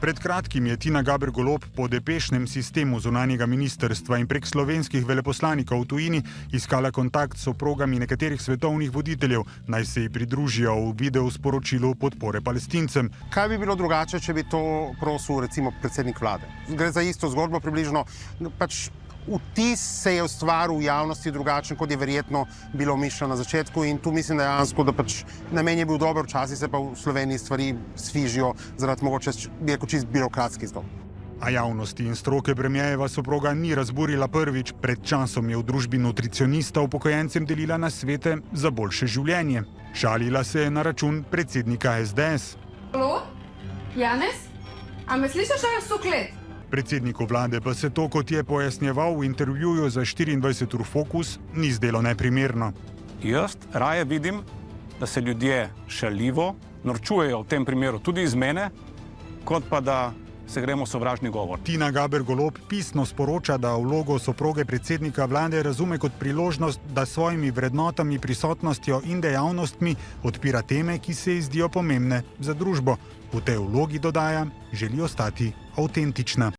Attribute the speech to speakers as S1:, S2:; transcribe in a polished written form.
S1: Pred kratkim je Tina Gaber Golob po depešnem sistemu zunanjega ministrstva in prek slovenskih veleposlanikov v tujini iskala kontakt s soprogami nekaterih svetovnih voditeljev, naj se ji pridružijo v video sporočilu podpore Palestincem.
S2: Kaj bi bilo drugače, če bi to prosil recimo predsednik vlade? Gre za isto zgodbo približno, pač vtis se je ustvaril v javnosti drugačen, kot je verjetno bilo mišljeno na začetku, in tu mislim dejansko, da pač namen je bil dober, včasih se pa v Sloveniji stvari sfižijo zaradi mogoče čist birokratskih zgodb.
S1: A javnosti in stroke premierjeva soproga ni razburila prvič. Pred časom je v družbi nutricionista upokojencem delila nasvete za boljše življenje. Šalila se je na račun predsednika SDS.
S3: Halo? Janez? A me slišiš, ali suklet?
S1: Predsedniku vlade pa se to, kot je pojasnjeval v intervjuju za 24 ur Fokus, ni zdelo neprimerno.
S4: Jaz raje vidim, da se ljudje šaljivo norčujejo v tem primeru tudi iz mene, kot pa da se gremo sovražni govor.
S1: Tina Gaber Golob pisno sporoča, da vlogo soproge predsednika vlade razume kot priložnost, da s svojimi vrednotami, prisotnostjo in dejavnostmi odpira teme, ki se ji zdijo pomembne za družbo. V tej vlogi, dodaja, želi ostati avtentična.